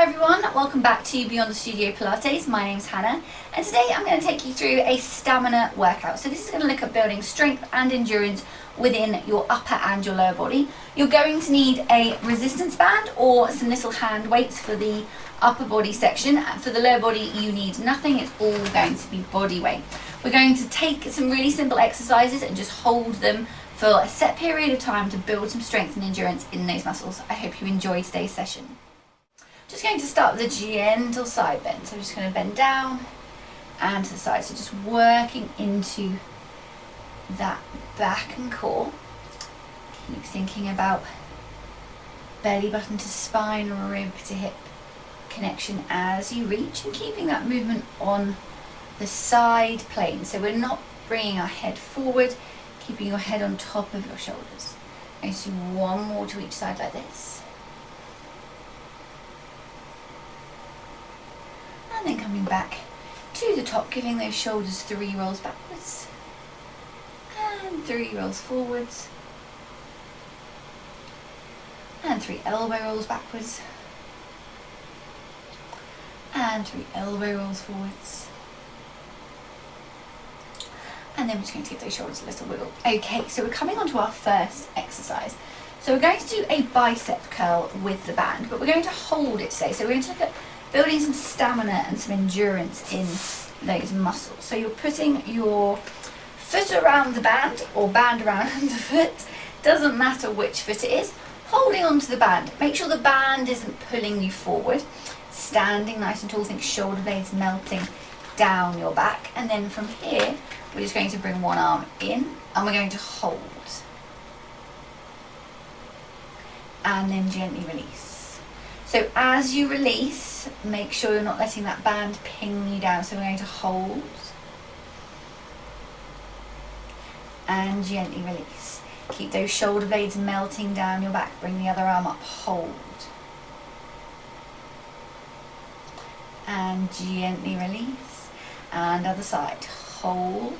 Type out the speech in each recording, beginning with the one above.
everyone, welcome back to Beyond the Studio Pilates. My name's Hannah and today I'm going to take you through a stamina workout. So this is going to look at building strength and endurance within your upper and your lower body. You're going to need a resistance band or some little hand weights for the upper body section. And for the lower body you need nothing, it's all going to be body weight. We're going to take some really simple exercises and just hold them for a set period of time to build some strength and endurance in those muscles. I hope you enjoy today's session. Just going to start with a gentle side bend. So I'm just going to bend down and to the side. So just working into that back and core. Keep thinking about belly button to spine, rib to hip connection as you reach, and keeping that movement on the side plane. So we're not bringing our head forward, keeping your head on top of your shoulders. I'm going to do one more to each side like this. And then coming back to the top, giving those shoulders 3 rolls backwards and 3 rolls forwards and 3 elbow rolls backwards and 3 elbow rolls forwards. And then we're just going to give those shoulders a little wiggle. Okay, so we're coming on to our first exercise. So we're going to do a bicep curl with the band, but we're going to hold it today. So we're going to look at building some stamina and some endurance in those muscles. So you're putting your foot around the band or band around the foot, doesn't matter which foot it is, holding onto the band. Make sure the band isn't pulling you forward. Standing nice and tall, think shoulder blades melting down your back. And then from here, we're just going to bring one arm in and we're going to hold. And then gently release. So as you release, make sure you're not letting that band ping you down. So we're going to hold and gently release. Keep those shoulder blades melting down your back. Bring the other arm up, hold. And gently release. And other side, hold.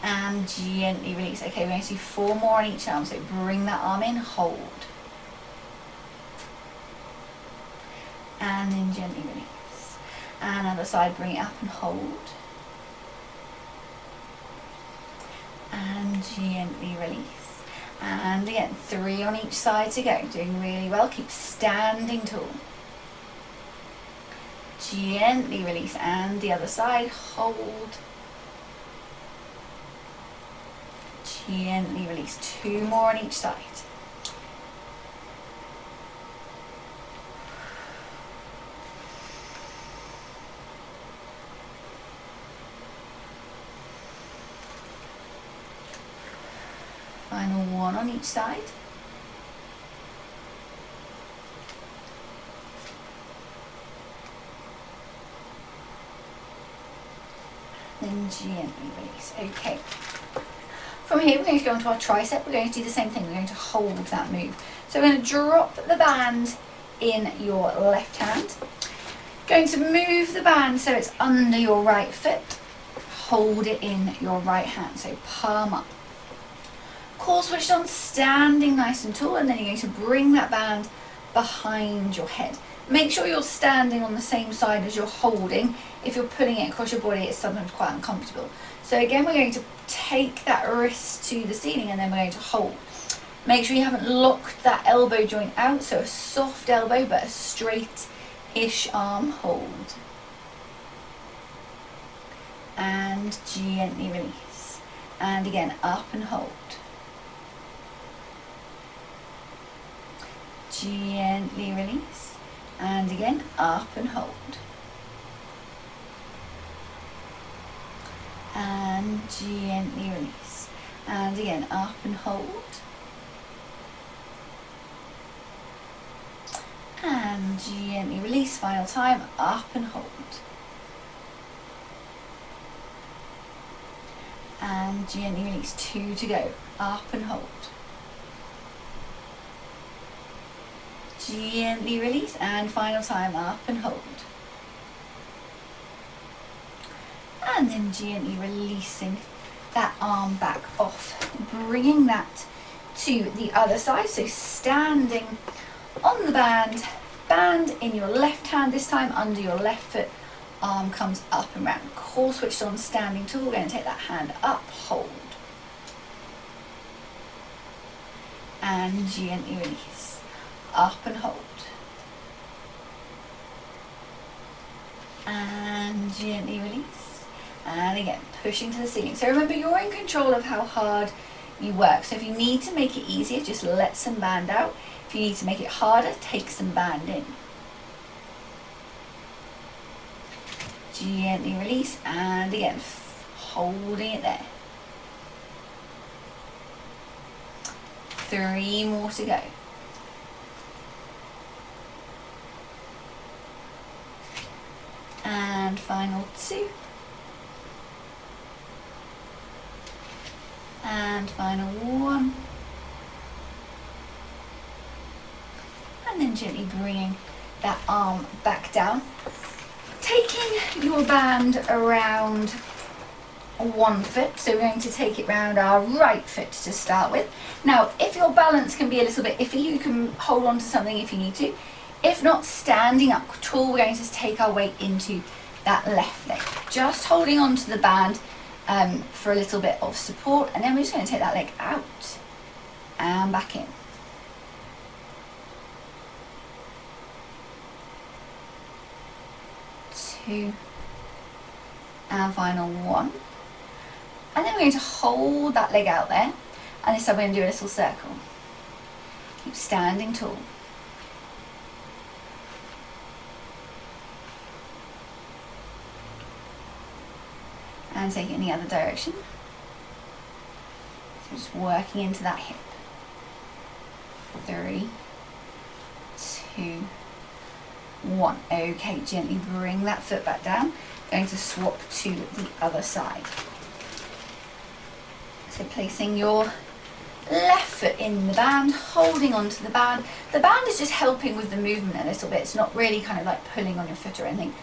And gently release. Okay, we're going to do 4 more on each arm. So bring that arm in, hold. And then gently release. And other side, bring it up and hold. And gently release. And again, 3 on each side to go. Doing really well. Keep standing tall. Gently release. And the other side, hold. Gently release. 2 more on each side. Final 1 on each side. Then gently release. Okay. From here, we're going to go into our tricep. We're going to do the same thing. We're going to hold that move. So we're going to drop the band in your left hand. Going to move the band so it's under your right foot. Hold it in your right hand. So palm up. Core switched on, standing nice and tall, and then you're going to bring that band behind your head. Make sure you're standing on the same side as you're holding. If you're putting it across your body, it's sometimes quite uncomfortable. So again, we're going to take that wrist to the ceiling and then we're going to hold. Make sure you haven't locked that elbow joint out, so a soft elbow but a straight-ish arm, hold. And gently release. And again, up and hold. Gently release. And again, up and hold. And gently release. And again, up and hold. And gently release. Final time, up and hold. And gently release. 2 to go. Up and hold. Gently release. And final time, up and hold. And then gently releasing that arm back off, bringing that to the other side. So standing on the band, band in your left hand, this time under your left foot, arm comes up and round. Core switched on, standing tall. We're going to take that hand up, hold. And gently release. Up and hold. And gently release. And again, pushing to the ceiling. So remember, you're in control of how hard you work. So if you need to make it easier, just let some band out. If you need to make it harder, take some band in. Gently release, and again, holding it there. 3 more to go. And final 2. And final 1. And then gently bringing that arm back down. Taking your band around one foot, so we're going to take it round our right foot to start with. Now, if your balance can be a little bit iffy, you can hold on to something if you need to. If not, standing up tall, we're going to take our weight into that left leg. Just holding on to the band for a little bit of support, and then we're just going to take that leg out and back in. 2, and final 1. And then we're going to hold that leg out there, and this time we're going to do a little circle. Keep standing tall. And take it in the other direction. So just working into that hip. 3, 2, 1. Okay, gently bring that foot back down. Going to swap to the other side. So placing your left foot in the band, holding onto the band. The band is just helping with the movement a little bit. It's not really kind of like pulling on your foot or anything.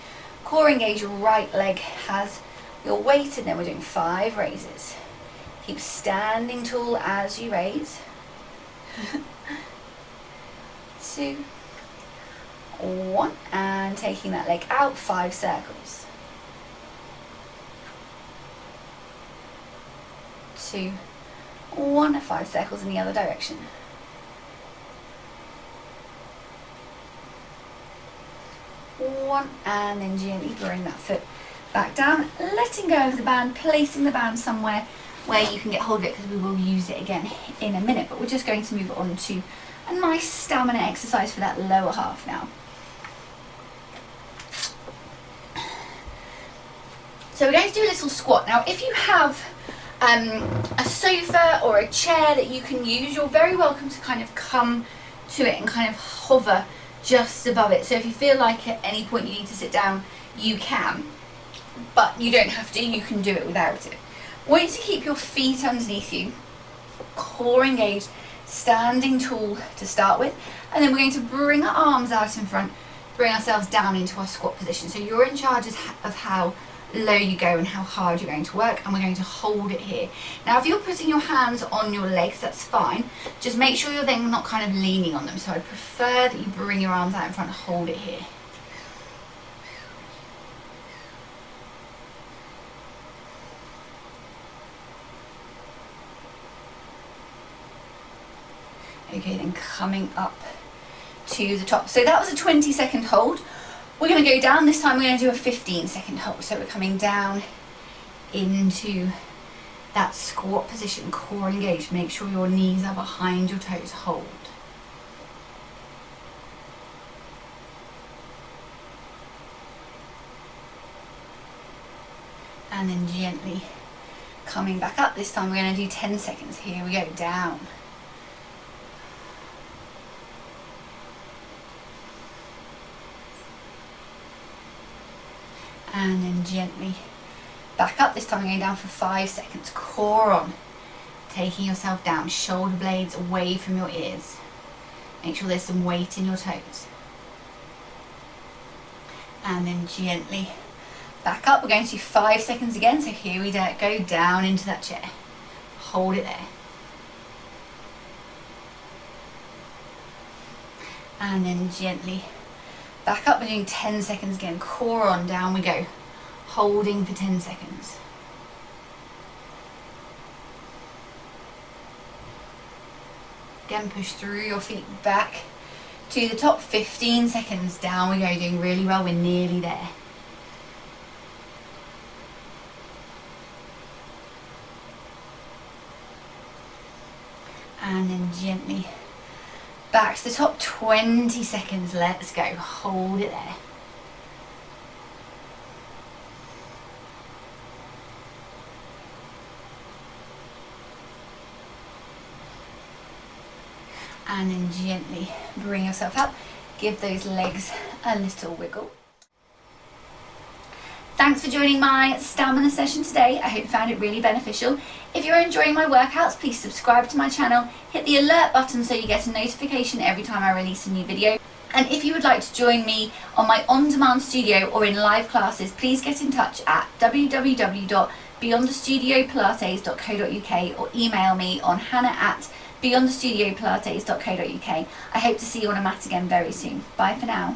Core engage, your right leg has your weight, and then we're doing 5 raises. Keep standing tall as you raise. 2, 1, and taking that leg out, 5 circles. 2, 1, 5 circles in the other direction. 1, and then gently bring that foot back down, letting go of the band, placing the band somewhere where you can get hold of it, because we will use it again in a minute, but we're just going to move on to a nice stamina exercise for that lower half now. So we're going to do a little squat. Now, if you have a sofa or a chair that you can use, you're very welcome to kind of come to it and kind of hover just above it. So if you feel like at any point you need to sit down, you can, but you don't have to, you can do it without it. I want you to keep your feet underneath you, core engaged, standing tall to start with, and then we're going to bring our arms out in front, bring ourselves down into our squat position. So you're in charge of how low you go and how hard you're going to work, and we're going to hold it here. Now, if you're putting your hands on your legs, that's fine. Just make sure you're then not kind of leaning on them. So I prefer that you bring your arms out in front and hold it here. Okay, then coming up to the top. So that was a 20-second hold. We're going to go down. This time we're going to do a 15-second hold. So we're coming down into that squat position, core engaged. Make sure your knees are behind your toes. Hold. And then gently coming back up. This time we're going to do 10 seconds. Here we go, down. And then gently back up. This time we're going down for 5 seconds. Core on. Taking yourself down. Shoulder blades away from your ears. Make sure there's some weight in your toes. And then gently back up. We're going to do 5 seconds again. So here we go, down into that chair. Hold it there. And then gently back up. We're doing 10 seconds again. Core on, down we go. Holding for 10 seconds. Again, push through your feet back to the top. 15 seconds, down we go. Doing really well, we're nearly there. And then gently back to the top. 20 seconds, let's go. Hold it there. And then gently bring yourself up. Give those legs a little wiggle. Thanks for joining my stamina session today. I hope you found it really beneficial. If you're enjoying my workouts, please subscribe to my channel, hit the alert button so you get a notification every time I release a new video. And if you would like to join me on my on-demand studio or in live classes, please get in touch at www.beyondthestudiopilates.co.uk or email me on hannah@beyondthestudiopilates.co.uk. I hope to see you on a mat again very soon. Bye for now.